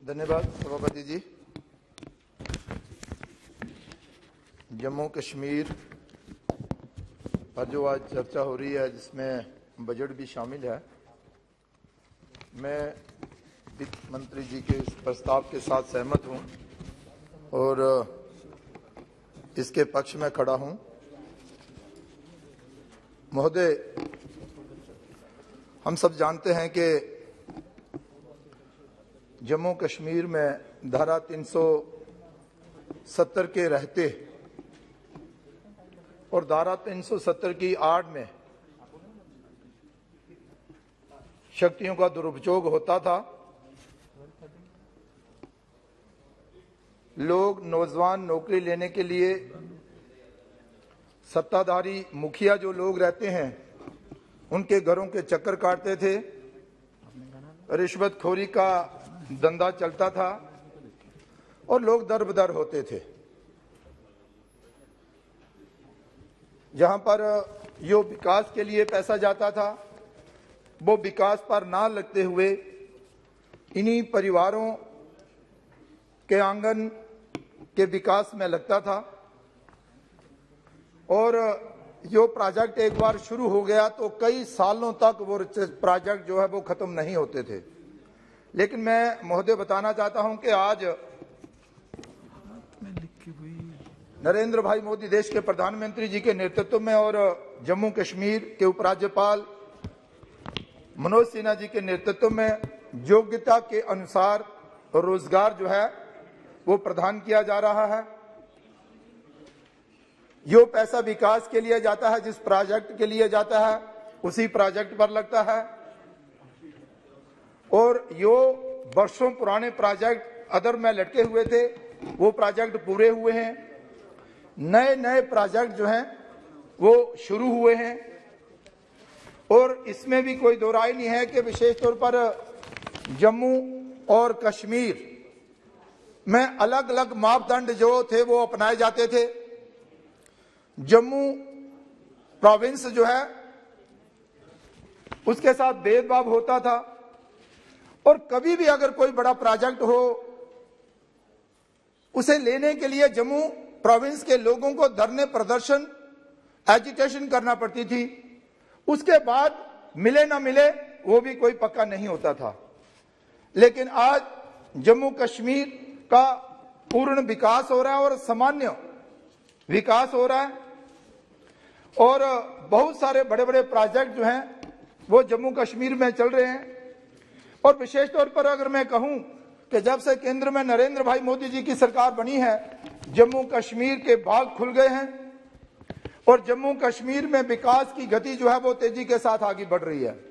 धन्यवाद सभापति जी। जम्मू कश्मीर पर जो आज चर्चा हो रही है जिसमें बजट भी शामिल है, मैं वित्त मंत्री जी के इस प्रस्ताव के साथ सहमत हूं और इसके पक्ष में खड़ा हूं। महोदय, हम सब जानते हैं कि जम्मू कश्मीर में धारा 370 के रहते और धारा 370 की आड़ में शक्तियों का दुरुपयोग होता था। लोग, नौजवान नौकरी लेने के लिए सत्ताधारी मुखिया जो लोग रहते हैं उनके घरों के चक्कर काटते थे, रिश्वतखोरी का धंधा चलता था और लोग दर-बदर होते थे। जहां पर जो विकास के लिए पैसा जाता था वो विकास पर ना लगते हुए इन्हीं परिवारों के आंगन के विकास में लगता था और जो प्रोजेक्ट एक बार शुरू हो गया तो कई सालों तक वो प्रोजेक्ट जो है वो खत्म नहीं होते थे। लेकिन मैं महोदय बताना चाहता हूं कि आज नरेंद्र भाई मोदी देश के प्रधानमंत्री जी के नेतृत्व में और जम्मू कश्मीर के उपराज्यपाल मनोज सिन्हा जी के नेतृत्व में योग्यता के अनुसार रोजगार जो है वो प्रदान किया जा रहा है। जो पैसा विकास के लिए जाता है, जिस प्रोजेक्ट के लिए जाता है उसी प्रोजेक्ट पर लगता है और जो वर्षों पुराने प्रोजेक्ट अदर में लटके हुए थे वो प्रोजेक्ट पूरे हुए हैं। नए नए प्रोजेक्ट जो हैं वो शुरू हुए हैं और इसमें भी कोई दो राय नहीं है कि विशेष तौर पर जम्मू और कश्मीर में अलग अलग मापदंड जो थे वो अपनाए जाते थे। जम्मू प्रोविंस जो है उसके साथ भेदभाव होता था और कभी भी अगर कोई बड़ा प्रोजेक्ट हो उसे लेने के लिए जम्मू प्रोविंस के लोगों को धरने, प्रदर्शन, एजिटेशन करना पड़ती थी। उसके बाद मिले ना मिले वो भी कोई पक्का नहीं होता था। लेकिन आज जम्मू कश्मीर का पूर्ण विकास हो रहा है और सामान्य विकास हो रहा है और बहुत सारे बड़े बड़े प्रोजेक्ट जो हैं वो जम्मू कश्मीर में चल रहे हैं। और विशेष तौर पर अगर मैं कहूं कि जब से केंद्र में नरेंद्र भाई मोदी जी की सरकार बनी है, जम्मू कश्मीर के बाग खुल गए हैं और जम्मू कश्मीर में विकास की गति जो है वो तेजी के साथ आगे बढ़ रही है।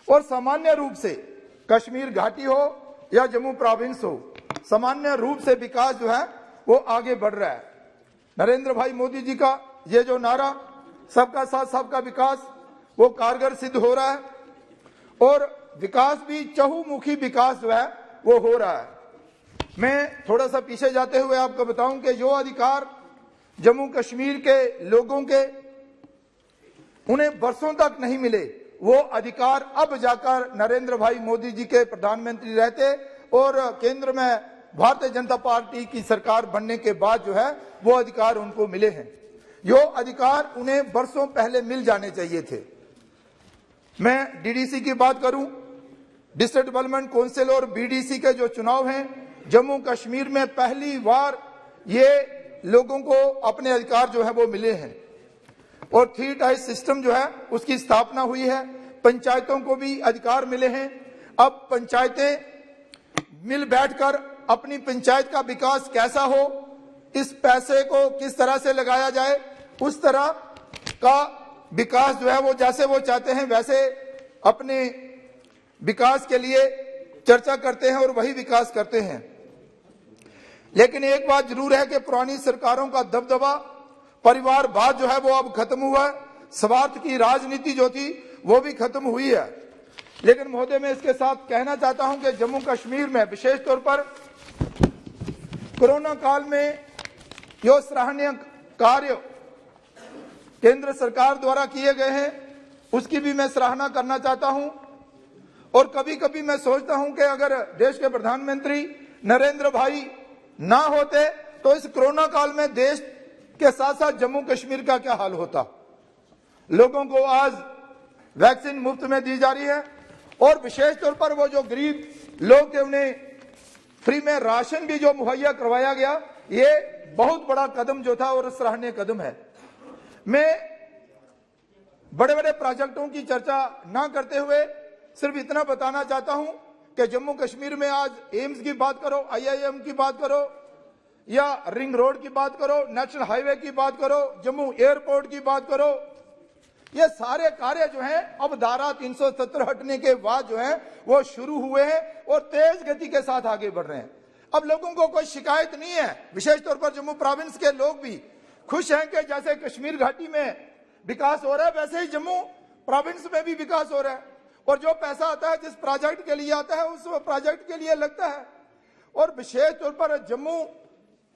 और सामान्य रूप से कश्मीर घाटी हो या जम्मू प्रोविंस हो, सामान्य रूप से विकास जो है वो आगे बढ़ रहा है। नरेंद्र भाई मोदी जी का ये जो नारा सबका साथ सबका विकास वो कारगर सिद्ध हो रहा है और विकास भी चहुमुखी विकास जो है वो हो रहा है। मैं थोड़ा सा पीछे जाते हुए आपको बताऊं कि जो अधिकार जम्मू कश्मीर के लोगों के उन्हें वर्षों तक नहीं मिले, वो अधिकार अब जाकर नरेंद्र भाई मोदी जी के प्रधानमंत्री रहते और केंद्र में भारतीय जनता पार्टी की सरकार बनने के बाद जो है वो अधिकार उनको मिले हैं। जो अधिकार उन्हें वर्षों पहले मिल जाने चाहिए थे। मैं डीडीसी की बात करूं, डिस्ट्रिक्ट डेवलपमेंट काउंसिल और बीडीसी के जो चुनाव हैं, जम्मू कश्मीर में पहली बार ये लोगों को अपने अधिकार जो है वो मिले हैं और 3 टायर सिस्टम जो है उसकी स्थापना हुई है। पंचायतों को भी अधिकार मिले हैं। अब पंचायतें मिल बैठकर अपनी पंचायत का विकास कैसा हो, इस पैसे को किस तरह से लगाया जाए, उस तरह का विकास जो है वो जैसे वो चाहते हैं वैसे अपने विकास के लिए चर्चा करते हैं और वही विकास करते हैं। लेकिन एक बात जरूर है कि पुरानी सरकारों का दबदबा, परिवारवाद जो है वो अब खत्म हुआ है। स्वार्थ की राजनीति जो थी वो भी खत्म हुई है। लेकिन महोदय, मैं इसके साथ कहना चाहता हूं कि जम्मू कश्मीर में विशेष तौर पर कोरोना काल में जो सराहनीय कार्य केंद्र सरकार द्वारा किए गए हैं उसकी भी मैं सराहना करना चाहता हूं और कभी कभी मैं सोचता हूं कि अगर देश के प्रधानमंत्री नरेंद्र भाई ना होते तो इस कोरोना काल में देश के साथ साथ जम्मू कश्मीर का क्या हाल होता। लोगों को आज वैक्सीन मुफ्त में दी जा रही है और विशेष तौर पर वो जो गरीब लोग थे उन्हें फ्री में राशन भी जो मुहैया करवाया गया, ये बहुत बड़ा कदम जो था और सराहनीय कदम है। मैं बड़े बड़े प्रोजेक्टों की चर्चा ना करते हुए सिर्फ इतना बताना चाहता हूं कि जम्मू कश्मीर में आज एम्स की बात करो, IIM की बात करो या रिंग रोड की बात करो, नेशनल हाईवे की बात करो, जम्मू एयरपोर्ट की बात करो, ये सारे कार्य जो हैं अब धारा 370 हटने के बाद जो है वो शुरू हुए हैं और तेज गति के साथ आगे बढ़ रहे हैं। अब लोगों को कोई शिकायत नहीं है। विशेष तौर पर जम्मू प्रोविंस के लोग भी खुश हैं कि जैसे कश्मीर घाटी में विकास हो रहा है वैसे ही जम्मू प्रोविंस में भी विकास हो रहा है और जो पैसा आता है जिस प्रोजेक्ट के लिए आता है उस प्रोजेक्ट के लिए लगता है। और विशेष तौर पर जम्मू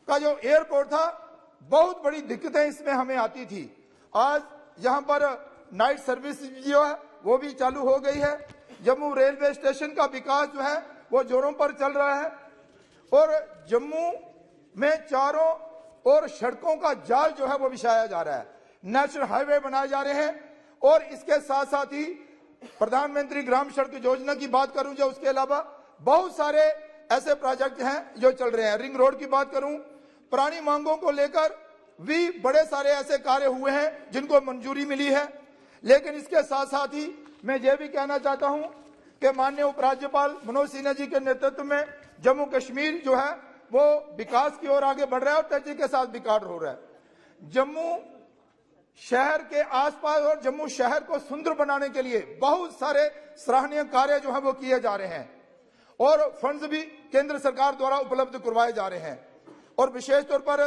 का जो एयरपोर्ट था, बहुत बड़ी दिक्कतें इसमें हमें आती थी। आज यहाँ पर नाइट सर्विस जो है वो भी चालू हो गई है। जम्मू रेलवे स्टेशन का विकास जो है वो जोरों पर चल रहा है और जम्मू में चारों ओर सड़कों का जाल जो है वो बिछाया जा रहा है, नेशनल हाईवे बनाए जा रहे हैं। और इसके साथ साथ ही प्रधानमंत्री ग्राम सड़क योजना की बात करूं जो उसके अलावा बहुत सारे ऐसे प्रोजेक्ट हैं जो चल रहे हैं। रिंग रोड की बात करूं, पुरानी मांगों को लेकर भी बड़े सारे ऐसे कार्य हुए हैं जिनको मंजूरी मिली है। लेकिन इसके साथ साथ ही मैं ये भी कहना चाहता हूं कि माननीय उपराज्यपाल मनोज सिन्हा जी के नेतृत्व में जम्मू कश्मीर जो है वो विकास की ओर आगे बढ़ रहा है और तेजी के साथ विकास हो रहा है। जम्मू शहर के आसपास और जम्मू शहर को सुंदर बनाने के लिए बहुत सारे सराहनीय कार्य जो है वो किए जा रहे हैं और फंड्स भी केंद्र सरकार द्वारा उपलब्ध करवाए जा रहे हैं। और विशेष तौर पर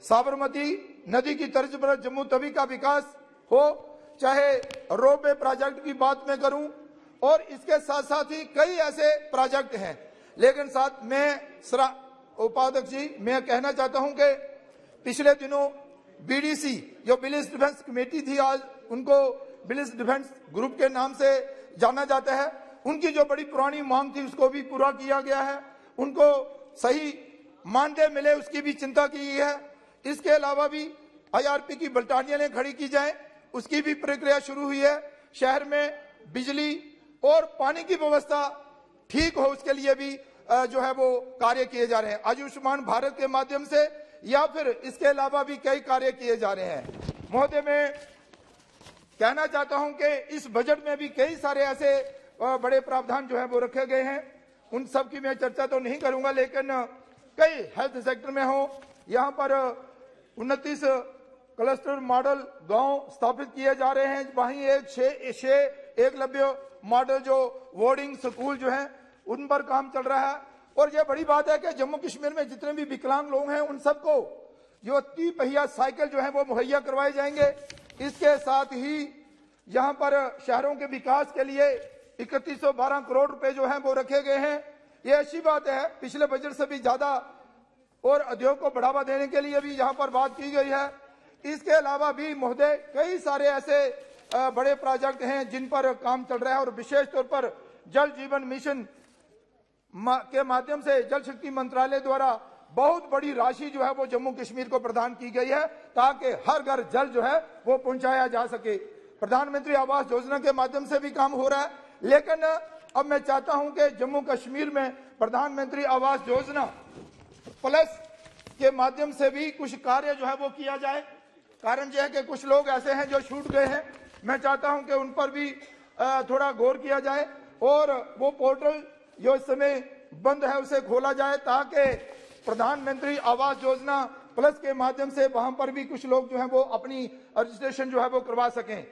साबरमती नदी की तर्ज पर जम्मू तवी का विकास हो, चाहे रोपवे प्रोजेक्ट की बात में करूं और इसके साथ साथ ही कई ऐसे प्रोजेक्ट हैं। लेकिन साथ में उपाध्यक्ष जी मैं कहना चाहता हूं कि पिछले दिनों BDC जो विलेज डिफेंस कमेटी थी, आज उनको विलेज डिफेंस ग्रुप के नाम से जाना जाता है, उनकी जो बड़ी पुरानी मांग थी उसको भी पूरा किया गया है। उनको सही मानदेय मिले उसकी भी चिंता की है। इसके अलावा भी IRP की बटालियनें खड़ी की जाए उसकी भी प्रक्रिया शुरू हुई है। शहर में बिजली और पानी की व्यवस्था ठीक हो उसके लिए भी जो है वो कार्य किए जा रहे हैं। आयुष्मान भारत के माध्यम से या फिर इसके अलावा भी कई कार्य किए जा रहे हैं। महोदय मैं कहना चाहता हूं कि इस बजट में भी कई सारे ऐसे बड़े प्रावधान जो है वो रखे गए हैं, उन सब की मैं चर्चा तो नहीं करूंगा। लेकिन कई हेल्थ सेक्टर में हो, यहाँ पर 29 क्लस्टर मॉडल गांव स्थापित किए जा रहे हैं। वहीं एक एकलव्य मॉडल जो बोर्डिंग स्कूल जो है उन पर काम चल रहा है। और यह बड़ी बात है कि जम्मू कश्मीर में जितने भी विकलांग लोग हैं उन सबको जो 3 पहिया साइकिल जो है वो मुहैया करवाए जाएंगे। इसके साथ ही यहाँ पर शहरों के विकास के लिए 3112 करोड़ रुपए जो है वो रखे गए हैं। ये अच्छी बात है, पिछले बजट से भी ज्यादा और उद्योग को बढ़ावा देने के लिए भी यहाँ पर बात की गई है। इसके अलावा भी महोदय कई सारे ऐसे बड़े प्रोजेक्ट हैं जिन पर काम चल रहा है और विशेष तौर पर जल जीवन मिशन के माध्यम से जल शक्ति मंत्रालय द्वारा बहुत बड़ी राशि जो है वो जम्मू कश्मीर को प्रदान की गई है ताकि हर घर जल जो है वो पहुंचाया जा सके। प्रधानमंत्री आवास योजना के माध्यम से भी काम हो रहा है। लेकिन अब मैं चाहता हूं कि जम्मू कश्मीर में प्रधानमंत्री आवास योजना प्लस के माध्यम से भी कुछ कार्य जो है वो किया जाए। कारण यह है कि कुछ लोग ऐसे हैं जो छूट गए हैं, मैं चाहता हूं कि उन पर भी थोड़ा गौर किया जाए और वो पोर्टल जो इस समय बंद है उसे खोला जाए ताकि प्रधानमंत्री आवास योजना प्लस के माध्यम से वहां पर भी कुछ लोग जो है वो अपनी रजिस्ट्रेशन जो है वो करवा सकें।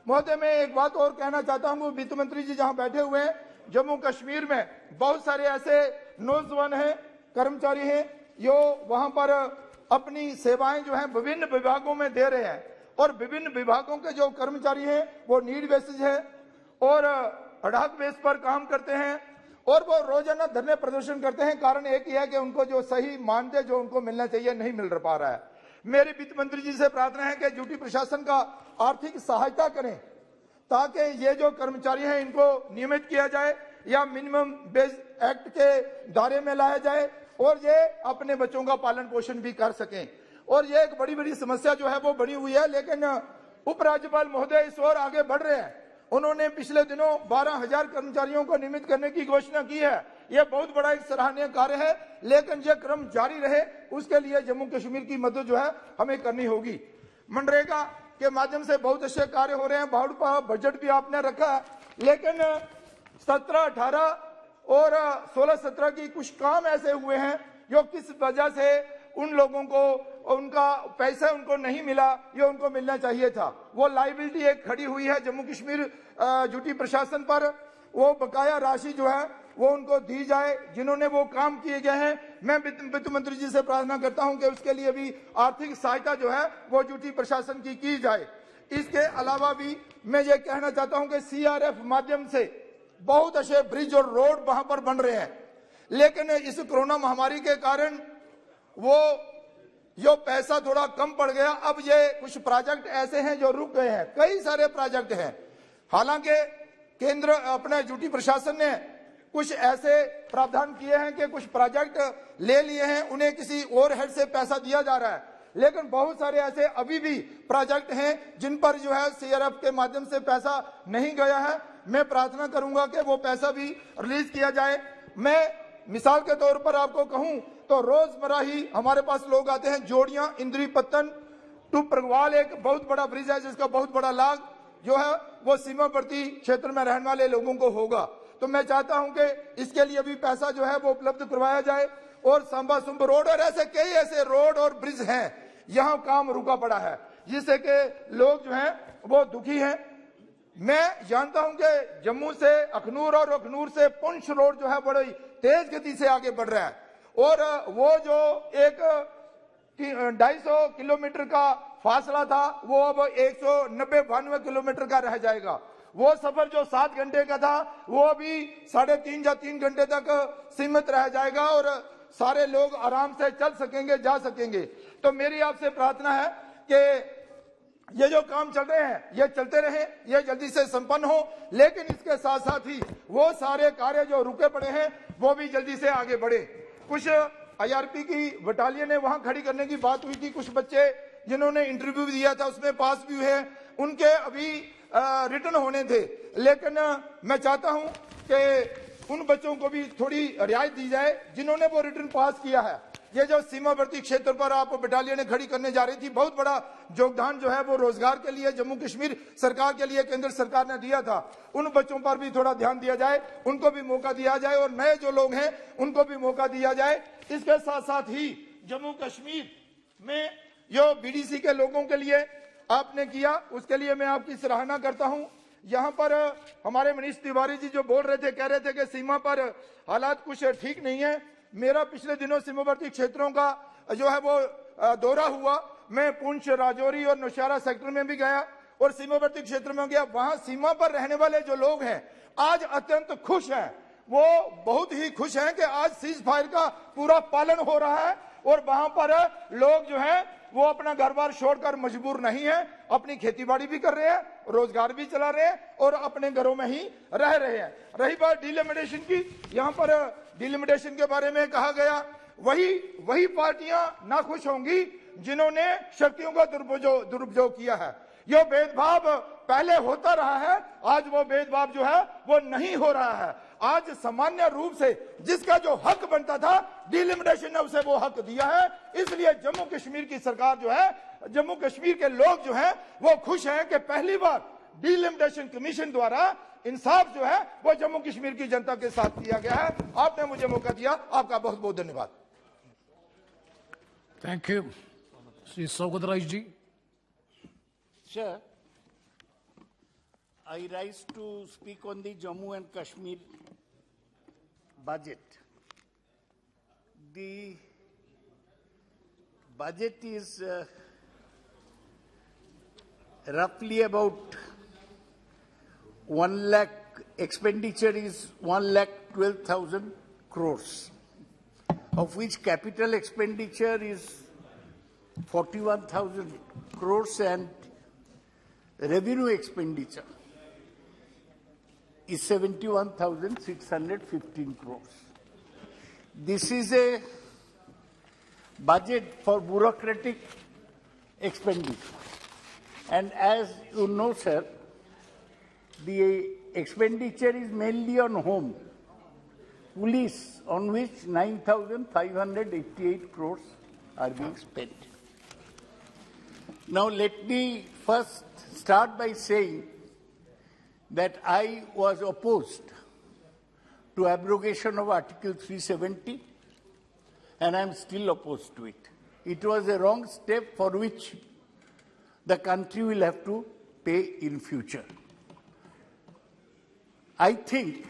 महोदय मैं एक बात और कहना चाहता हूं, वित्त मंत्री जी जहां बैठे हुए हैं, जम्मू कश्मीर में बहुत सारे ऐसे नौजवान हैं, कर्मचारी हैं जो वहां पर अपनी सेवाएं जो है विभिन्न विभागों में दे रहे हैं और विभिन्न विभागों के जो कर्मचारी हैं वो नीड बेसिस है और अड़ाक बेस पर काम करते हैं और वो रोजाना धरने प्रदर्शन करते हैं। कारण एक ही है कि उनको जो सही मानदेय जो उनको मिलना चाहिए नहीं मिल पा रहा है। मेरी वित्त मंत्री जी से प्रार्थना है कि ड्यूटी प्रशासन का आर्थिक सहायता करें ताकि ये जो कर्मचारी हैं इनको नियमित किया जाए। या मिनिमम बेस एक्ट के दायरे में लाया जाए और ये अपने बच्चों का पालन पोषण भी कर सकें। और ये एक बड़ी बड़ी समस्या जो है वो बनी हुई है, लेकिन उपराज्यपाल महोदय इस ओर आगे बढ़ रहे हैं। उन्होंने पिछले दिनों 12,000 कर्मचारियों को नियमित करने की घोषणा की है। यह बहुत बड़ा एक सराहनीय कार्य है, लेकिन यह क्रम जारी रहे उसके लिए जम्मू कश्मीर की मदद जो है हमें करनी होगी। मनरेगा के माध्यम से बहुत अच्छे कार्य हो रहे हैं, बहुत बजट भी आपने रखा है, लेकिन 17-18 और 16-17 की कुछ काम ऐसे हुए हैं जो किस वजह से उन लोगों को उनका पैसा उनको नहीं मिला, ये उनको मिलना चाहिए था। वो लाइबिलिटी एक खड़ी हुई है जम्मू कश्मीर ड्यूटी प्रशासन पर, वो बकाया राशि जो है वो उनको दी जाए जिन्होंने वो काम किए गए हैं। मैं वित्त मंत्री जी से प्रार्थना करता हूं कि उसके लिए भी आर्थिक सहायता जो है वो ड्यूटी प्रशासन की जाए। इसके अलावा भी मैं ये कहना चाहता हूं कि सीआरएफ माध्यम से बहुत अच्छे ब्रिज और रोड वहां पर बन रहे हैं, लेकिन इस कोरोना महामारी के कारण वो जो पैसा थोड़ा कम पड़ गया। अब ये कुछ प्रोजेक्ट ऐसे हैं जो रुक गए हैं, कई सारे प्रोजेक्ट हैं। हालांकि केंद्र अपने ड्यूटी प्रशासन ने कुछ ऐसे प्रावधान किए हैं कि कुछ प्रोजेक्ट ले लिए हैं, उन्हें किसी और हेड से पैसा दिया जा रहा है, लेकिन बहुत सारे ऐसे अभी भी प्रोजेक्ट हैं जिन पर जो है सीआरएफ के माध्यम से पैसा नहीं गया है। मैं प्रार्थना करूंगा कि वो पैसा भी रिलीज किया जाए। मैं मिसाल के तौर पर आपको कहूं तो रोजमर्रा ही हमारे पास लोग आते हैं। जोड़ियां इंद्री पत्तन टू प्रगवाल एक बहुत बड़ा ब्रिज है जिसका बहुत बड़ा लाभ जो है वो सीमावर्ती क्षेत्र में रहने वाले लोगों को होगा। तो मैं चाहता हूं कि इसके लिए भी पैसा जो है वो उपलब्ध करवाया जाए। और सांबा सुंब रोड और ऐसे कई ऐसे रोड और ब्रिज हैं, यहाँ काम रुका पड़ा है जिससे कि लोग जो हैं वो दुखी हैं। मैं जानता हूं कि जम्मू से अखनूर और अखनूर से पुंछ रोड जो है बड़ी तेज गति से आगे बढ़ रहा है, और वो जो एक 250 किलोमीटर का फासला था वो अब 190-92 किलोमीटर का रह जाएगा। वो सफर जो 7 घंटे का था वो अभी 3.5 या 3 घंटे तक सीमित रह जाएगा और सारे लोग आराम से चल सकेंगे, जा सकेंगे। तो मेरी आपसे प्रार्थना है कि ये जो काम चल रहे हैं ये चलते रहे, ये जल्दी से संपन्न हो, लेकिन इसके साथ साथ ही वो सारे कार्य जो रुके पड़े हैं वो भी जल्दी से आगे बढ़े। कुछ आईआरपी की बटालियन ने वहां खड़ी करने की बात हुई थी, कुछ बच्चे जिन्होंने इंटरव्यू दिया था उसमें पास भी हुए, उनके अभी रिटर्न होने थे, लेकिन मैं चाहता हूं कि उन बच्चों को भी थोड़ी रियायत दी जाए जिन्होंने वो रिटर्न पास किया है। ये जो सीमावर्ती क्षेत्र पर आप बटालियन खड़ी करने जा रही थी, बहुत बड़ा योगदान जो है वो रोजगार के लिए जम्मू कश्मीर सरकार के लिए केंद्र सरकार ने दिया था। उन बच्चों पर भी थोड़ा ध्यान दिया जाए, उनको भी मौका दिया जाए और नए जो लोग हैं उनको भी मौका दिया जाए। इसके साथ साथ ही जम्मू कश्मीर में जो बीडीसी के लोगों के लिए आपने किया उसके लिए मैं आपकी सराहना करता हूं। यहाँ पर हमारे मनीष तिवारी जी जो बोल रहे थे, कह रहे थे कि सीमा पर हालात कुछ ठीक नहीं है। मेरा पिछले दिनों सीमावर्ती क्षेत्रों का जो है वो दौरा हुआ, मैं पुंछ, राजौरी और नौशहरा सेक्टर में भी गया और सीमावर्ती क्षेत्र में गया। वहां सीमा पर रहने वाले जो लोग हैं आज अत्यंत खुश हैं, वो बहुत ही खुश हैं कि आज सीज फायर का पूरा पालन हो रहा है और वहां पर लोग जो है वो अपना घर बार छोड़कर मजबूर नहीं है, अपनी खेतीबाड़ी भी कर रहे हैं, रोजगार भी चला रहे हैं और अपने घरों में ही रह रहे हैं। रही बात डिलिमिटेशन की, यहाँ पर डिलिमिटेशन के बारे में कहा गया, वही पार्टियां नाखुश होंगी जिन्होंने शक्तियों का दुरुपयोग किया है। यह भेदभाव पहले होता रहा है, आज वो भेदभाव जो है वो नहीं हो रहा है। आज सामान्य रूप से जिसका जो हक बनता था डिलिमिटेशन ने उसे वो हक दिया है। इसलिए जम्मू कश्मीर की सरकार जो है, जम्मू कश्मीर के लोग जो हैं वो खुश हैं कि पहली बार डिलिमिटेशन कमीशन द्वारा इंसाफ जो है वो जम्मू कश्मीर की जनता के साथ किया गया है। आपने मुझे मौका दिया, आपका बहुत बहुत धन्यवाद। Thank you. Shri Saugata ji. Sir, I rise to speak on the Jammu and Kashmir budget. The budget is roughly about 1 lakh, expenditure is 1,12,000 crores, of which capital expenditure is 41,000 crores and revenue expenditure is 71,615 crores. This is a budget for bureaucratic expenditure. And as you know, sir, the expenditure is mainly on home, police, on which 9,588 crores are being spent. Now, let me first start by saying that I was opposed to abrogation of Article 370, and I am still opposed to it. It was a wrong step for which the country will have to pay in future. I think,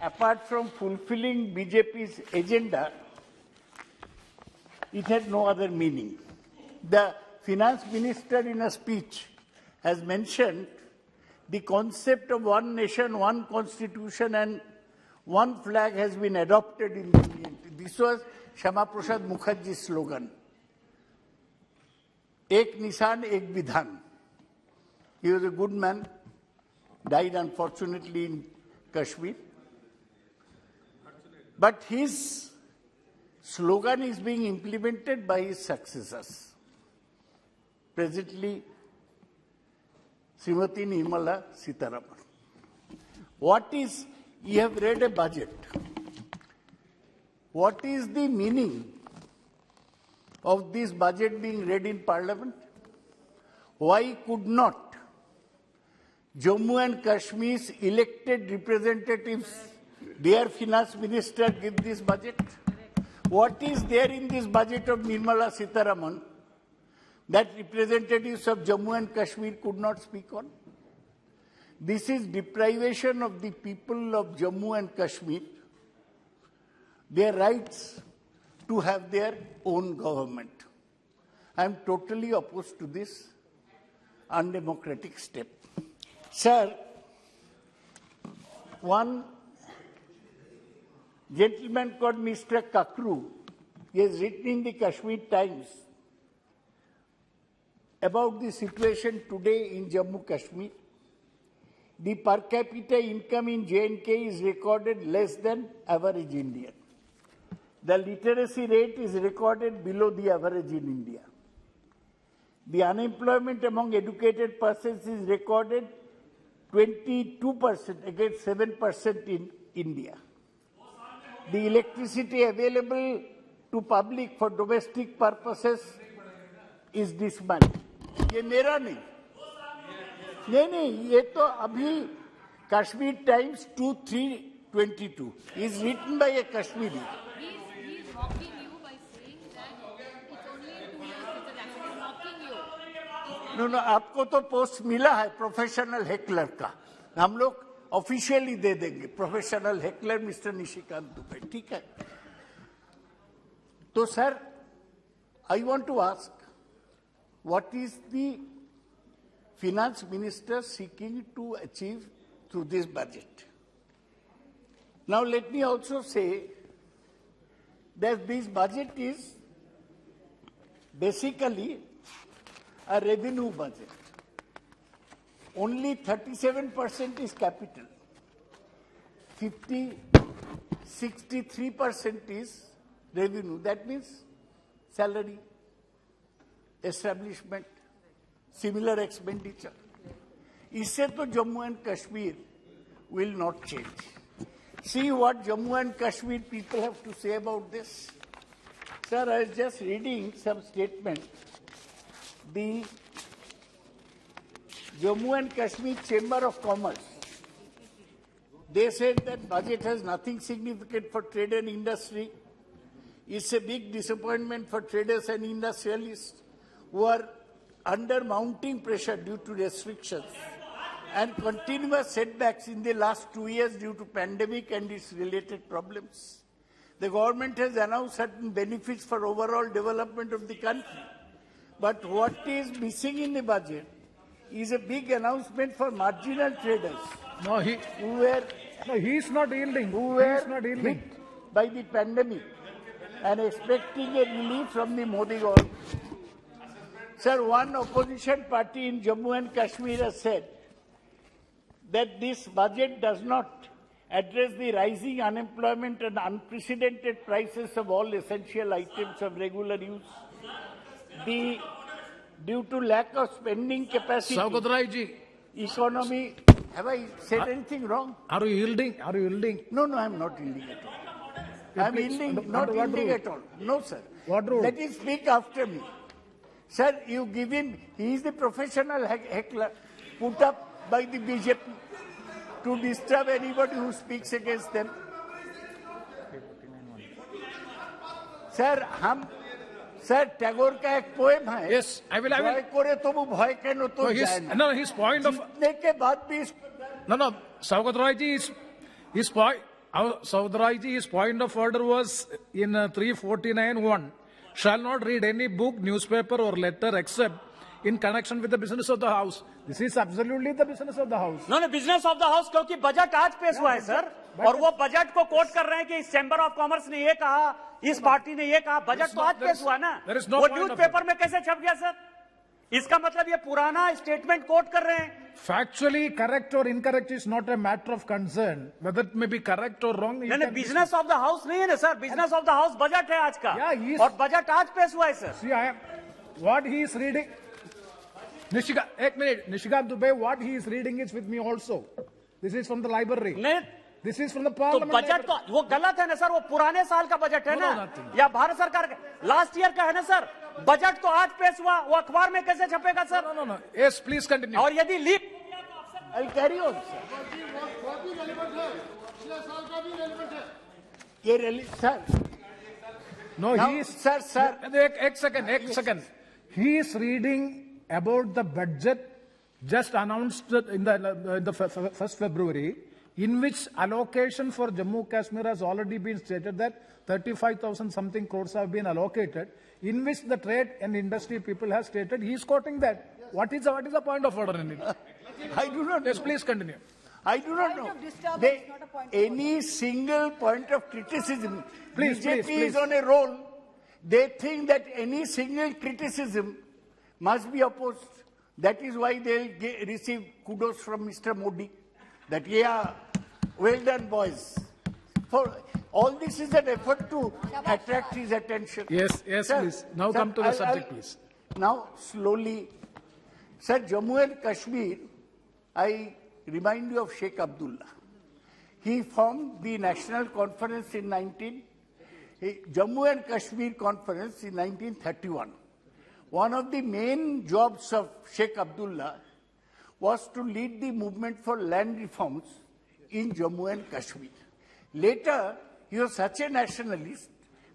apart from fulfilling BJP's agenda, it had no other meaning. The finance minister in a speech has mentioned the concept of one nation, one constitution and one flag has been adopted in the Union. This was Shama Prasad Mukherjee's slogan. Ek Nisan, Ek Vidhan. He was a good man, died unfortunately in Kashmir. But his slogan is being implemented by his successors. Presently, Srimati Nirmala Sitharaman. You have read a budget. What is the meaning of this budget being read in Parliament? Why could not Jammu and Kashmir's elected representatives, their finance minister, give this budget? What is there in this budget of Nirmala Sitharaman that representatives of Jammu and Kashmir could not speak on? This is deprivation of the people of Jammu and Kashmir, their rights to have their own government. I am totally opposed to this undemocratic step. Sir, one gentleman called Mr. Kakru, he has written in the Kashmir Times about the situation today in Jammu Kashmir. The per capita income in J&K is recorded less than average Indian. The literacy rate is recorded below the average in India. The unemployment among educated persons is recorded 22% against 7% in India. The electricity available to public for domestic purposes is dismantled. ये मेरा नहीं, ये तो अभी Kashmir Times 2/3/22 is written by a Kashmiri. He's mocking you by saying that it's only 2 years since the election. He's mocking you. No, आपको तो post मिला है प्रोफेशनल हेकलर का, हम लोग ऑफिशियली दे देंगे, professional heckler mister Nishikant Dubey, ठीक है? तो sir, I want to ask, what is the finance minister seeking to achieve through this budget? Now, let me also say that this budget is basically a revenue budget. Only 37% is capital. 63% is revenue. That means salary, establishment, similar expenditure. इससे तो Jammu and Kashmir will not change. See what Jammu and Kashmir people have to say about this. Sir, I was just reading some statement. The Jammu and Kashmir Chamber of Commerce, they said that budget has nothing significant for trade and industry. It's a big disappointment for traders and industrialists who are under mounting pressure due to restrictions and continuous setbacks in the last 2 years due to pandemic and its related problems. The government has announced certain benefits for overall development of the country. But what is missing in the budget is a big announcement for marginal traders No, he is not yielding. Who were hit by the pandemic and expecting a relief from the Modi government. Sir, one opposition party in Jammu and Kashmir has said that this budget does not address the rising unemployment and unprecedented prices of all essential items of regular use. Due to lack of spending capacity, economy. Have I said anything wrong? Are you yielding? Are you yielding? No, I'm not yielding at all. I'm yielding, not yielding at all. No, sir. What rule? Let him speak after me. Sir, you give him, he is the professional heckler put up by the BJP to disturb anybody who speaks against them. Sir, Sir, Tagore का एक poem है. Yes, I will. भय करे तो वो भय के no तो जाए ना. No, his point of. जीतने के बाद भी. No, Saugat Royji, his point. Saugat Royji, his point of order was in 349(1). Shall not read any book, newspaper, or letter except in connection with the business of the house. This is absolutely the business of the house. No, business of the house क्योंकि budget आज पेश हुआ है sir, और वो budget को coat कर रहे हैं कि इस चैम्बर ऑफ कॉमर्स ने ये कहा, इस पार्टी ने ये कहा, बजट तो आज पेश हुआ ना, वो न्यूज़पेपर में कैसे छप गया सर? इसका मतलब ये पुराना स्टेटमेंट कोट कर रहे हैं. Factually correct or incorrect is not a matter of concern. Whether it may be correct or wrong. नहीं, बिजनेस ऑफ द हाउस नहीं है ना sir, business of the house budget है आज का, और बजट आज पेश हुआ है sir. See, what he is reading. Nishikant Dubey, what he is reading is with me also. This is from the library. This is from the parliament. तो budget तो वो गलत है ना सर, वो पुराने साल का बजट है ना, या भारत सरकार का लास्ट ईयर का है ना सर. बजट तो आज पेश हुआ, वो अखबार में कैसे छपेगा sir? No. Yes, please continue. और यदि लीक, I'll carry on. Sir. No, now, he is. Sir. Ek second. He is reading about the budget just announced in the 1st February, in which allocation for Jammu Kashmir has already been stated that 35,000 something crores have been allocated, in which the trade and industry people have stated. He is quoting that. What is the point of order in it? I do not know. Yes, please continue. I do not know. Any single point of criticism, BJP is on a roll. They think that any single criticism must be opposed. That is why they'll receive kudos from Mr. Modi. That, yeah, well done, boys. For all this is an effort to attract his attention. Yes, sir, please. Now come to the subject, please. Now, slowly. Sir, Jammu and Kashmir, I remind you of Sheikh Abdullah. He formed the National Conference in Jammu and Kashmir Conference in 1931. One of the main jobs of Sheikh Abdullah was to lead the movement for land reforms in Jammu and Kashmir. Later, he was such a nationalist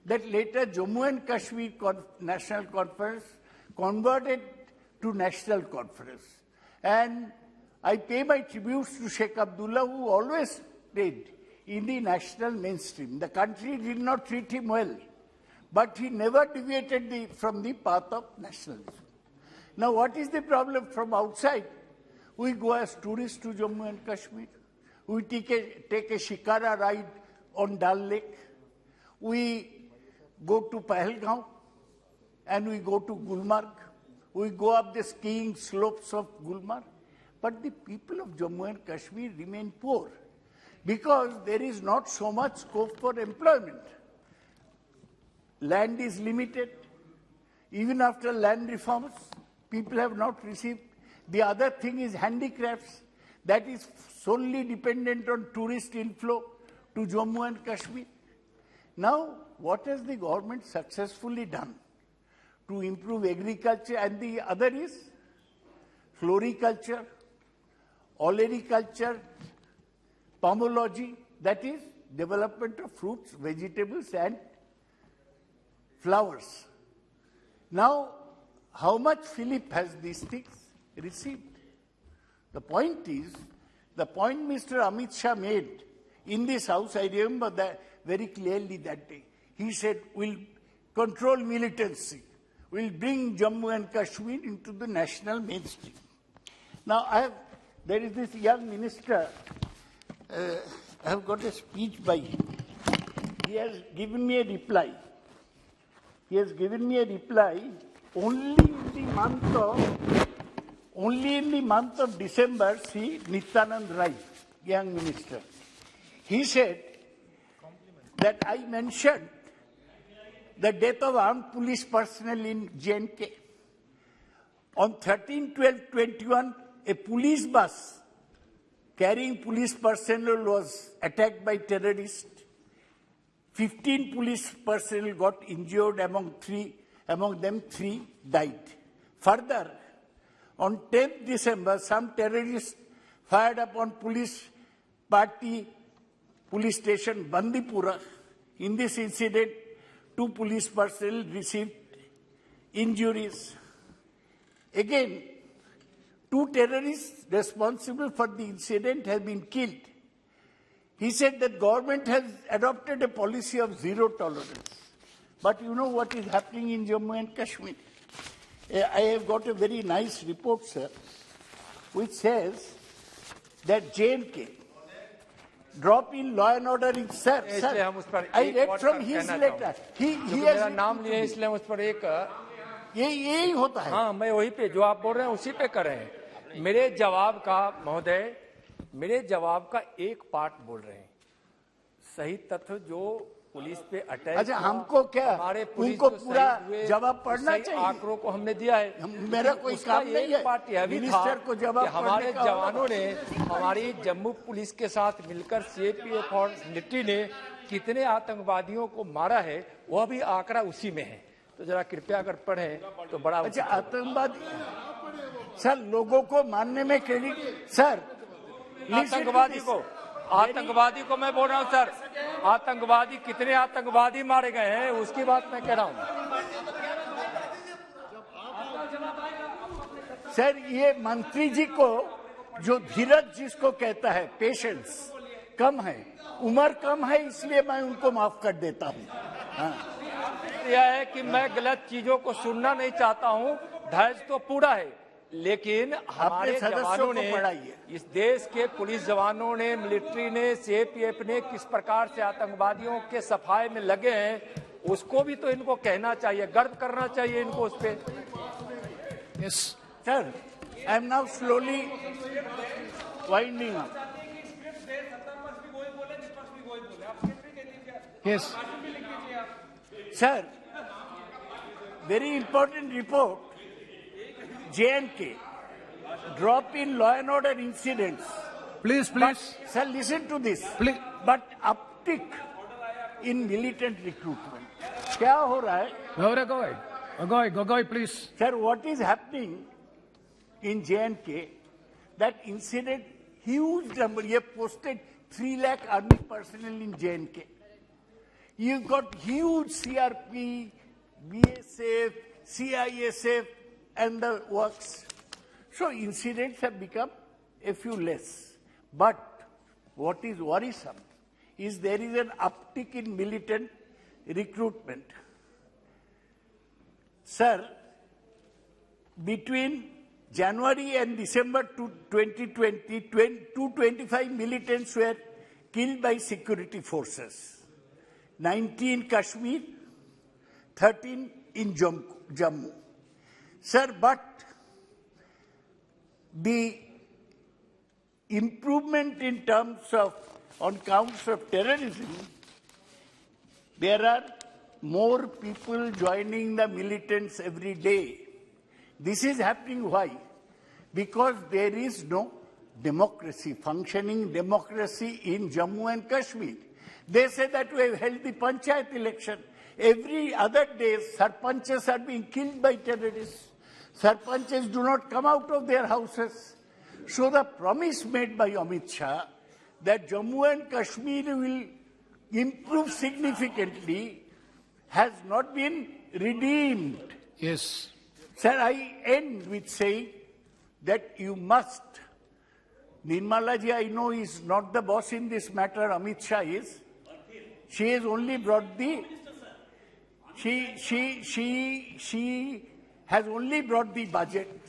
that later Jammu and Kashmir National Conference converted to National Conference. And I pay my tributes to Sheikh Abdullah, who always stayed in the national mainstream. The country did not treat him well, but he never deviated from the path of nationalism. Now, what is the problem from outside? We go as tourists to Jammu and Kashmir. We take a shikara ride on Dal Lake. We go to Pahalgaon and we go to Gulmarg. We go up the skiing slopes of Gulmarg. But the people of Jammu and Kashmir remain poor because there is not so much scope for employment. Land is limited. Even after land reforms, people have not received. The other thing is handicrafts. That is solely dependent on tourist inflow to Jammu and Kashmir. Now, what has the government successfully done to improve agriculture? And the other is floriculture, olericulture, pomology, that is development of fruits, vegetables and flowers. Now, how much Philip has these things received? The point is, the point Mr. Amit Shah made in this house, I remember that very clearly that day. He said, we'll control militancy. We'll bring Jammu and Kashmir into the national mainstream. Now, there is this young minister, I have got a speech by him. He has given me a reply. He has given me a reply only in the month of only in the month of December, see Nityanand Rai, young minister, he said that I mentioned the death of armed police personnel in J&K. On 13/12/21, a police bus carrying police personnel was attacked by terrorists. 15 police personnel got injured, among them 3 died. Further, on 10th December, some terrorists fired upon police station Bandipura. In this incident, 2 police personnel received injuries. Again, 2 terrorists responsible for the incident have been killed. He said that government has adopted a policy of zero tolerance. But you know what is happening in Jammu and Kashmir? I have got a very nice report, sir, which says that J&K drop in law and order in sir. I read from his letter. He has नाम लिए इसलिए उस पर एक यही होता है. हाँ, मैं वही पे जो आप बोल रहे हैं उसी पे कर रहे हैं. मेरे जवाब का महोदय, मेरे जवाब का एक पार्ट बोल रहे हैं. सही तथ्य जो पुलिस पे अटैक, अच्छा हमको क्या, हमारे उनको पूरा जवाब पढ़ना चाहिए. आंकड़ों को हमने दिया है. मेरा कोई काम नहीं है. पार्ट यह भी था कि हमारे जवानों ने हमारी जम्मू पुलिस के साथ मिलकर सीआरपीएफ और मिलिट्री ने कितने आतंकवादियों को मारा है, वह भी आंकड़ा उसी में है. तो जरा कृपया अगर पढ़ें तो बड़ा. अच्छा आतंकवादी सर, लोगों को मारने में क्रेडिट सर, आतंकवादी को मैं बोल रहा हूं सर. आतंकवादी कितने आतंकवादी मारे गए हैं उसकी बात मैं कह रहा हूं. सर ये मंत्री जी को जो धीरज जिसको कहता है, पेशेंस कम है, उम्र कम है, इसलिए मैं उनको माफ कर देता हूं. हाँ. यह है कि मैं गलत चीजों को सुनना नहीं चाहता हूं. धैर्य तो पूरा है, लेकिन हमारे जवानों ने, इस देश के पुलिस जवानों ने, मिलिट्री ने, सीआरपीएफ ने किस प्रकार से आतंकवादियों के सफाई में लगे हैं, उसको भी तो इनको कहना चाहिए, गर्व करना चाहिए इनको उस पे. Yes. Sir, I am now slowly winding up. Yes. Sir, very important report. J&K, drop in law and order incidents. Please. But, sir, listen to this. Please. But uptick in militant recruitment. क्या हो रहा है? Go ahead, please. Sir, what is happening in J&K? That incident, huge number. You have posted 3 lakh army personnel in J&K. You've got huge CRP, BSF, CISF, and the works. So incidents have become a few less. But what is worrisome is there is an uptick in militant recruitment. Sir, between January and December 2020, 225 militants were killed by security forces. 90 in Kashmir, 13 in Jammu. Sir, but the improvement in terms of, on counts of terrorism, there are more people joining the militants every day. This is happening why? Because there is no democracy, functioning democracy in Jammu and Kashmir. They say that we have held the panchayat election. Every other day, sarpanches are being killed by terrorists. Sarpanches do not come out of their houses. So the promise made by Amit Shah that Jammu and Kashmir will improve significantly has not been redeemed. Yes. Sir, I end with saying that you must. Nirmala ji, I know, is not the boss in this matter. Amit Shah is. She has only brought the. She has only brought the budget.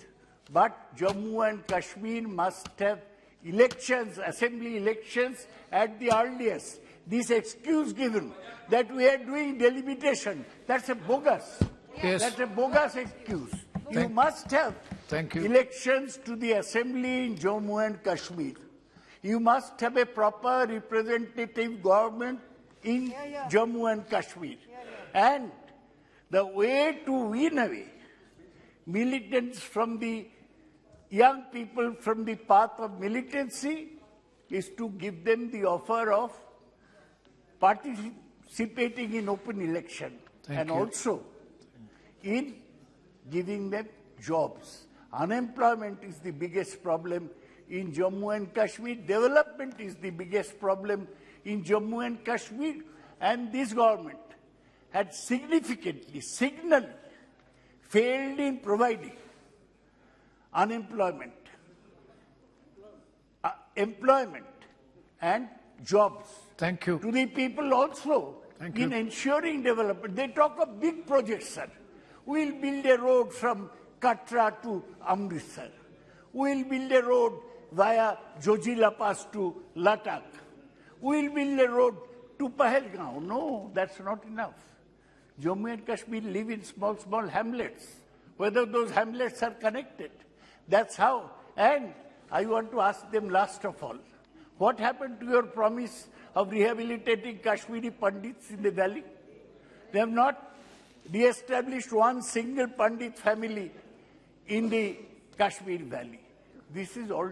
But Jammu and Kashmir must have elections, assembly elections at the earliest. This excuse given that we are doing delimitation, that's a bogus. Yes. That's a bogus excuse. You must have Thank you. elections to the assembly in Jammu and Kashmir. You must have a proper representative government in Jammu and Kashmir. And the way to win away militants from the young people from the path of militancy is to give them the offer of participating in open election and also in giving them jobs. Unemployment is the biggest problem in Jammu and Kashmir. Development is the biggest problem in Jammu and Kashmir. And this government had significantly, signally failed in providing employment and jobs. Thank you. To the people also in ensuring development. They talk of big projects, sir. We'll build a road from Katra to Amritsar. We'll build a road via Jojila Pass to Ladakh. We'll build a road to Pahalgaon. No, that's not enough. Jammu and Kashmir live in small, small hamlets. Whether those hamlets are connected. That's how. And I want to ask them last of all, what happened to your promise of rehabilitating Kashmiri Pandits in the valley? They have not re-established one single Pandit family in the Kashmir valley. This is all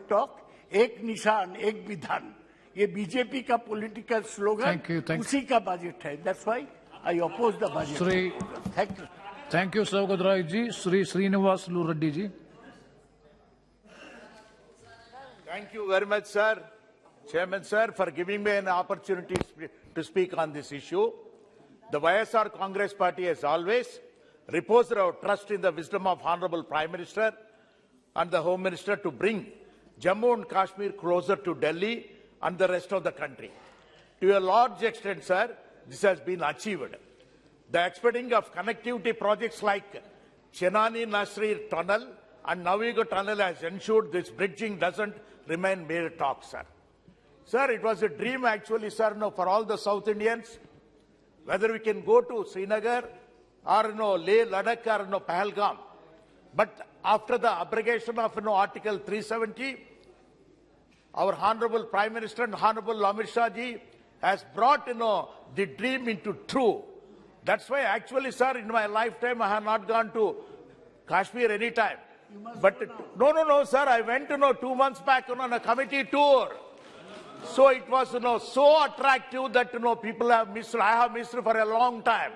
talk. Ek nishan, ek vidhan. ये BJP का political slogan उसी का budget है. That's why I oppose the budget. Thank you. Thank you, Saugat Rai ji. Sri Srinivas Lureddy ji. Thank you very much, sir. Chairman, sir, for giving me an opportunity to speak on this issue. The YSR Congress Party has always reposed our trust in the wisdom of Honorable Prime Minister and the Home Minister to bring Jammu and Kashmir closer to Delhi and the rest of the country. To a large extent, sir, this has been achieved. The expediting of connectivity projects like Chenani-Nasri Tunnel and Naviga Tunnel has ensured this bridging doesn't remain mere talk, sir. Sir, it was a dream actually, sir, for all the South Indians, whether we can go to Srinagar or Leh, Ladakh or Pahalgam. But after the abrogation of Article 370, our Honorable Prime Minister and Honorable Amit Shah ji has brought the dream into true. That's why actually, sir, in my lifetime I have not gone to Kashmir any time. But no, sir, I went 2 months back on a committee tour. So it was so attractive that people have missed. I have missed for a long time,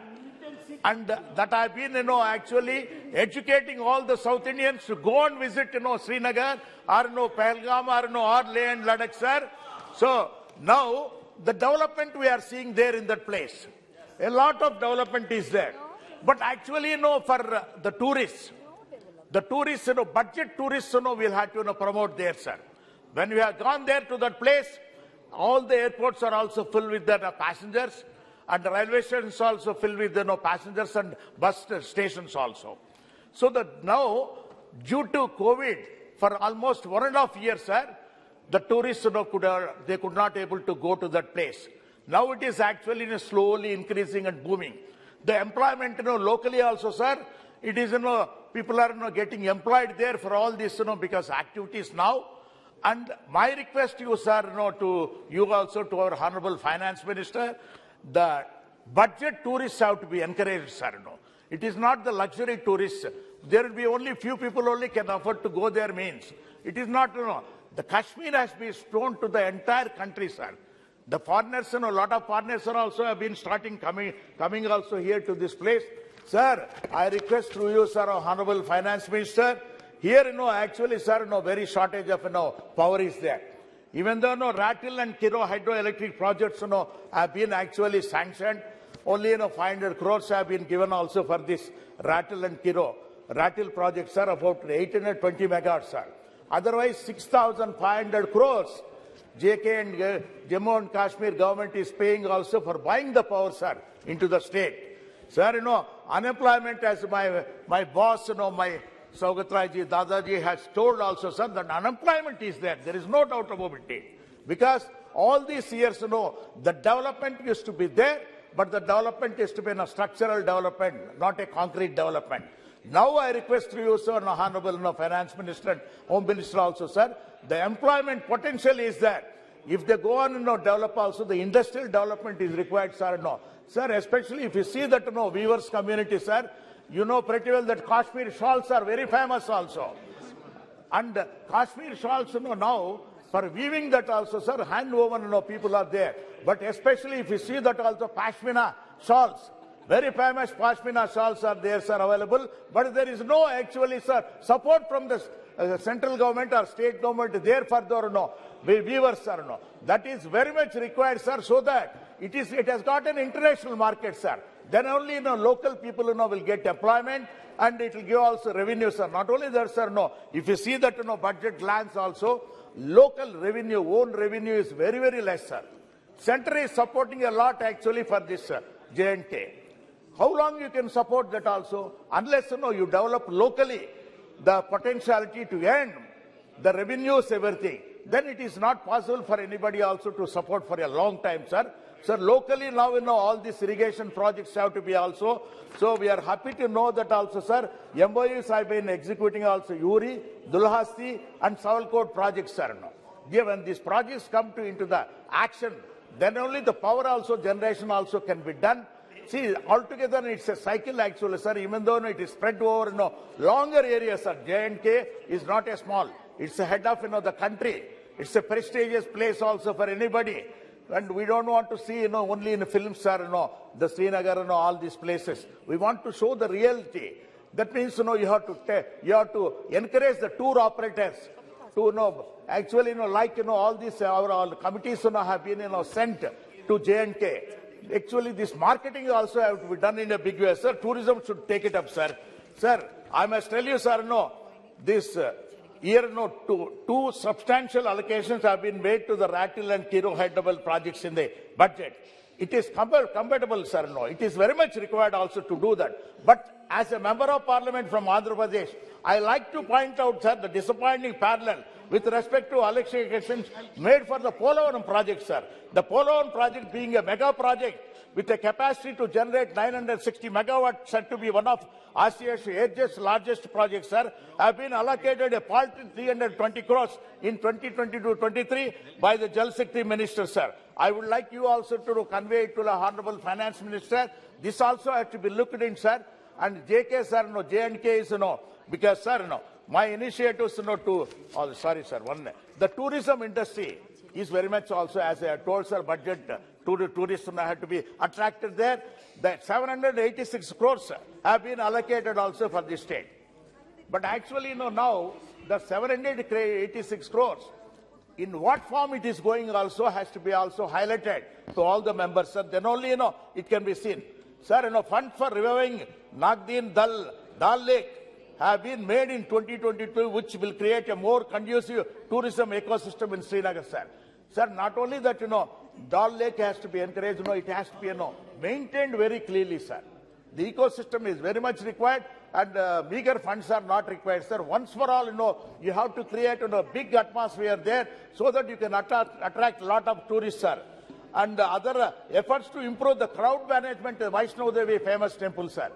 and that I've been actually educating all the South Indians to go and visit Srinagar or Pahalgam or Leh and Ladakh, sir. So now the development we are seeing there in that place, a lot of development is there. But actually, for the tourists, budget tourists, we'll have to promote there, sir. When we have gone there to that place, all the airports are also filled with the passengers, and the railway stations also filled with passengers and bus stations also. So that now, due to COVID, for almost 1.5 years, sir, the tourists they could not able to go to that place. Now it is actually slowly increasing and booming. The employment locally also, sir, it is people are getting employed there for all this because activities now. And my request to you, sir, to you also, to our Honorable Finance Minister, the budget tourists have to be encouraged, sir. It is not the luxury tourists. There will be only few people only can afford to go there means. It is not, the Kashmir has been shown to the entire country, sir. The foreigners, a lot of foreigners also have been coming also here to this place. Sir, I request through you, sir, Honorable Finance Minister, here, actually, sir, very shortage of, power is there. Even though, Ratil and Kiro hydroelectric projects, have been actually sanctioned, only, 500 crores have been given also for this Ratil and Kiro. Ratil projects are about 820 megawatts, sir. Otherwise, 6,500 crores, JK and Jammu and Kashmir government is paying also for buying the power, sir, into the state. Sir, unemployment, as my boss, my Saugat Rai ji, Dadaji has told also, sir, that unemployment is there. There is no doubt about it. Because all these years, the development used to be there, but the development is to be a structural development, not a concrete development. Now I request to you, sir, Honorable Finance Minister and Home Minister also, sir, the employment potential is there. If they go on, develop also, the industrial development is required, sir. Sir, especially if you see that, weavers community, sir, you know pretty well that Kashmir shawls are very famous also. And Kashmir shawls, now, for weaving that also, sir, hand-woven, people are there. But especially if you see that also, Pashmina shawls, very famous Pashmina shawls are there, sir, available. But there is no, actually, sir, support from the central government or state government there for the weavers, sir. That is very much required, sir, so that it has got an international market, sir. Then only local people will get employment and it will give also revenue, sir. Not only that, sir, if you see that budget lands also, local revenue, own revenue is very, very less, sir. Center is supporting a lot actually for this J&K. How long you can support that also? Unless you develop locally the potentiality to earn the revenues, everything, then it is not possible for anybody also to support for a long time, sir. Sir, locally now, all these irrigation projects have to be also. So we are happy to know that also, sir, MOUs have been executing also Uri, Dulhasti and Savalkot projects, sir. When these projects come into the action, then only the power also generation also can be done. See, altogether it's a cycle actually, sir, even though it is spread over longer areas, sir. J&K is not a small. It's the head of the country. It's a prestigious place also for anybody. And we don't want to see only in films, sir, the Srinagar all these places. We want to show the reality. That means you have to encourage the tour operators to actually like all these our committees have been sent to J&K. Actually, this marketing also have to be done in a big way, sir. Tourism should take it up, sir. Sir, I must tell you, sir, this year, two substantial allocations have been made to the Ratil and Kiro headable projects in the budget. It is compatible, sir. It is very much required also to do that. But as a member of parliament from Andhra Pradesh, I like to point out, sir, the disappointing parallel with respect to allocations made for the Polavaram project, sir. The Polavaram project being a mega project with a capacity to generate 960 megawatts, said to be one of Asia's largest projects, sir, have been allocated a paltry 320 crores in 2022-23 by the Jal Shakti Minister, sir. I would like you also to convey it to the Honorable Finance Minister. This also has to be looked in, sir. And JK, sir, J&K is, because, sir, my initiatives, the tourism industry is very much also, as I told, sir, budget, tourists have to be attracted there. That 786 crores have been allocated also for this state. But actually, now, the 786 crores, in what form it is going also has to be also highlighted to all the members, sir. Then only, it can be seen. Sir, funds for reviving Nagdin Dal Lake have been made in 2022, which will create a more conducive tourism ecosystem in Srinagar, sir. Sir, not only that, Dal Lake has to be encouraged, it has to be, maintained very clearly, sir. The ecosystem is very much required and meager funds are not required, sir. Once for all, you have to create a big atmosphere there so that you can attract a lot of tourists, sir. And other efforts to improve the crowd management, Vaishnav Devi famous temple, sir.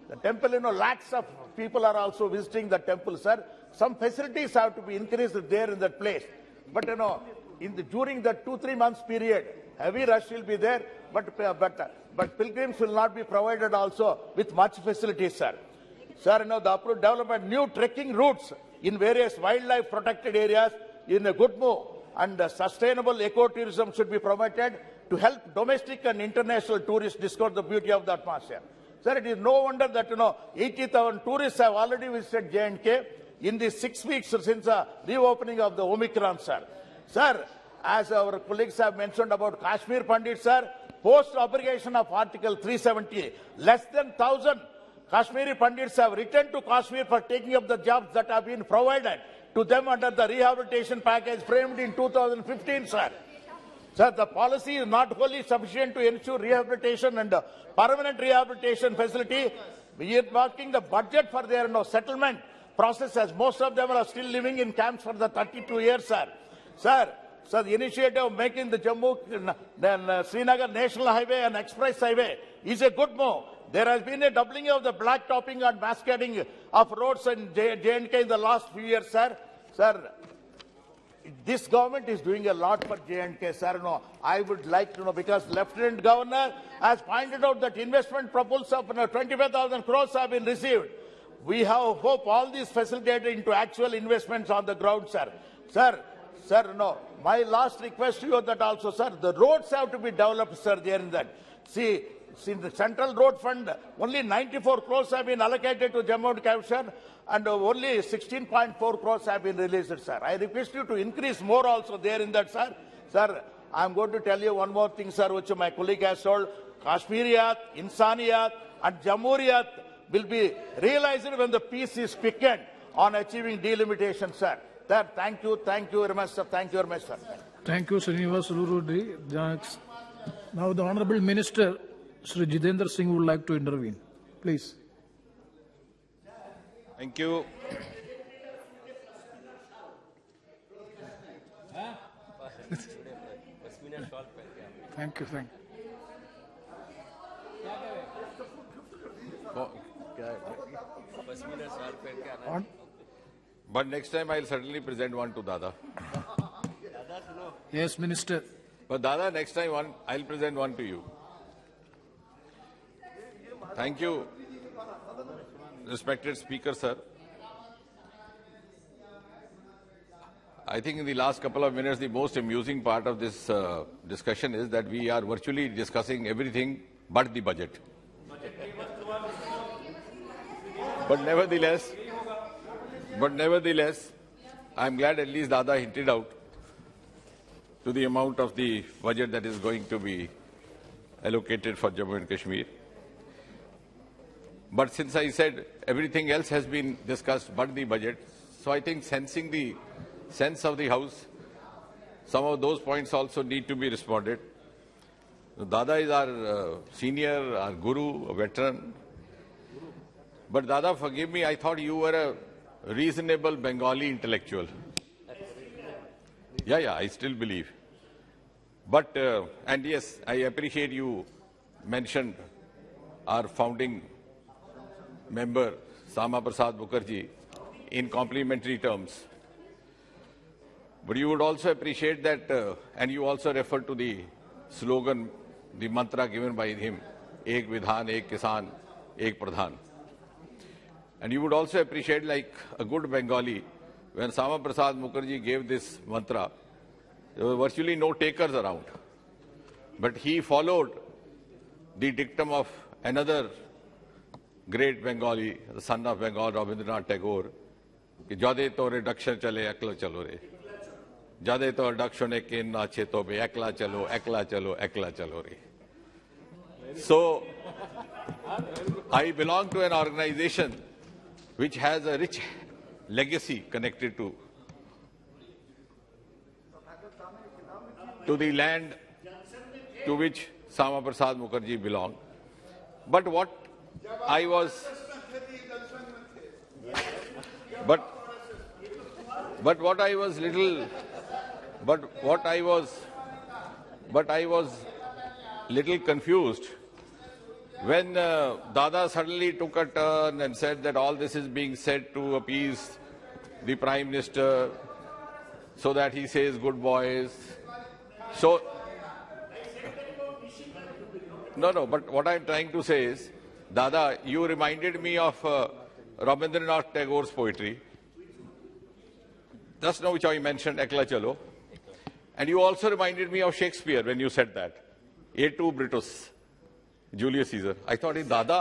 The temple, lakhs of people are also visiting the temple, sir. Some facilities have to be increased there in that place. But, during the 2-3 months period, heavy rush will be there, but pilgrims will not be provided also with much facilities, sir. Sir, the approved development, new trekking routes in various wildlife protected areas in a good move, and sustainable ecotourism should be promoted to help domestic and international tourists discover the beauty of the atmosphere. Sir, it is no wonder that 80,000 tourists have already visited J&K in the 6 weeks since the reopening of the Omicron, sir. Sir, as our colleagues have mentioned about Kashmir Pandit, sir, post-abrogation of Article 370, less than 1,000 Kashmiri Pandits have returned to Kashmir for taking up the jobs that have been provided to them under the rehabilitation package framed in 2015, sir. Sir, the policy is not wholly sufficient to ensure rehabilitation and permanent rehabilitation facility. We are marking the budget for their settlement process, as most of them are still living in camps for the 32 years, sir. Sir, the initiative of making the Jammu Srinagar National Highway an express highway is a good move. there has been a doubling of the blacktopping and masquerading of roads in J&K in the last few years, sir. Sir, this government is doing a lot for J&K, sir. No, I would like to know, because Lieutenant Governor has pointed out that investment proposals of 25,000 crores have been received. We have hope all these facilitated into actual investments on the ground, sir. Sir, no. My last request to you that also, sir, the roads have to be developed, sir, there in that. See, in the Central Road Fund, only 94 crores have been allocated to Jammu and Kashmir, and only 16.4 crores have been released, sir. I request you to increase more also there in that, sir. Sir, I'm going to tell you one more thing, sir, which my colleague has told. Kashmiriyat, Insaniyat, and Jamhuriyat will be realized when the peace is quickened on achieving delimitation, sir. Sir, thank you very much, sir. Thank you very much, sir. Thank you, Srinivas Rurudi. Now the Honourable Minister, Sri Jitendra Singh, would like to intervene. Please. Thank you. Thank you. But next time I'll certainly present one to Dada. Yes, Minister. But Dada, next time I'll present one to you. Thank you, respected Speaker, sir. I think in the last couple of minutes, the most amusing part of this discussion is that we are virtually discussing everything but the budget. But nevertheless, I'm glad at least Dada hinted out to the amount of the budget that is going to be allocated for Jammu and Kashmir. But since I said everything else has been discussed but the budget, so I think sensing the sense of the House, some of those points also need to be responded. Dada is our senior, our guru, a veteran. But Dada, forgive me, I thought you were a reasonable Bengali intellectual. Yeah, I still believe. But, and yes, I appreciate you mentioned our founding member, Sama Prasad Mukherjee, in complimentary terms. But you would also appreciate that, and you also referred to the slogan, the mantra given by him, Ek Vidhan, Ek Kisan, Ek Pradhan. And you would also appreciate, like a good Bengali, when Sama Prasad Mukherjee gave this mantra, there were virtually no takers around. But he followed the dictum of another great Bengali, the son of Bengal, Rabindranath Tagore, कि जादे तो reduction चले एकला चलो रे, जादे तो reduction एक इन अच्छे तो बे एकला चलो रे. So, I belong to an organization which has a rich legacy connected to the land to which Sama Prasad Mukherjee belonged. But what I was little confused when Dada suddenly took a turn and said that all this is being said to appease the Prime Minister so that he says good boys. So, no, but what I'm trying to say is, Dada, you reminded me of Rabindranath Tagore's poetry. Just now which I mentioned, Ekla Chalo. And you also reminded me of Shakespeare when you said that. A2 Brutus, Julius Caesar. I thought Dada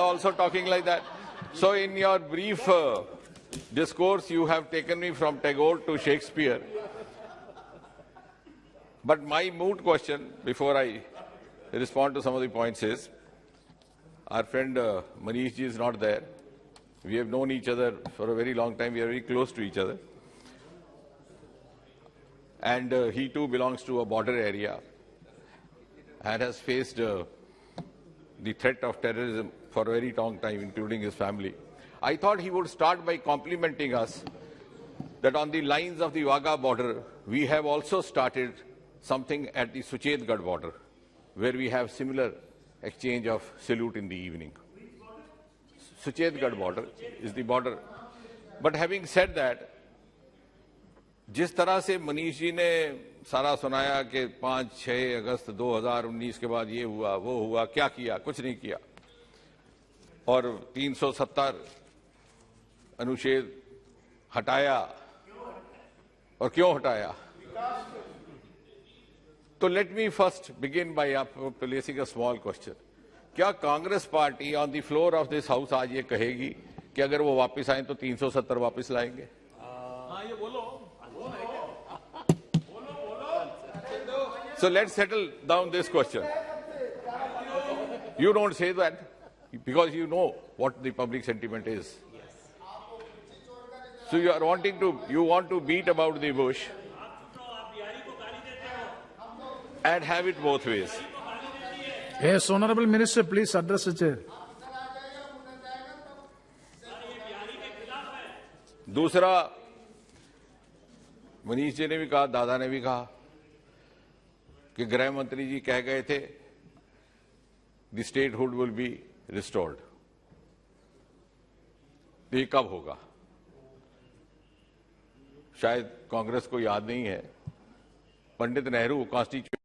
also talking like that. So in your brief discourse, you have taken me from Tagore to Shakespeare. But my moot question, before I respond to some of the points, is our friend Manish ji is not there. We have known each other for a very long time. We are very close to each other. And he too belongs to a border area and has faced the threat of terrorism for a very long time, including his family. I thought he would start by complimenting us that on the lines of the Wagah border, we have also started something at the Suchetgarh border, where we have similar exchange of salute in the evening. Suchetgarh border is the border. But having said that, जिस तरह से मनीष जी ने सारा सुनाया कि 5-6 अगस्त 2019 के बाद ये हुआ वो हुआ, क्या किया, कुछ नहीं किया, और 370 अनुच्छेद हटाया, और क्यों हटाया? तो let me first begin by placing a small question. क्या Congress party on the floor of this house आज ये कहेगी कि अगर वो वापस आए तो 370 वापस लाएंगे? ये बोलो. So let's settle down this question. You don't say that because you know what the public sentiment is. So you want to beat about the bush and have it both ways. Yes, Honorable Minister, please address the chair. दूसरा, मनीष जी ने भी कहा, दादा ने भी कहा कि गृह मंत्री जी कह गए थे the statehood will be restored. ये कब होगा? शायद कांग्रेस को याद नहीं है, पंडित नेहरू कॉन्स्टिट्यूशन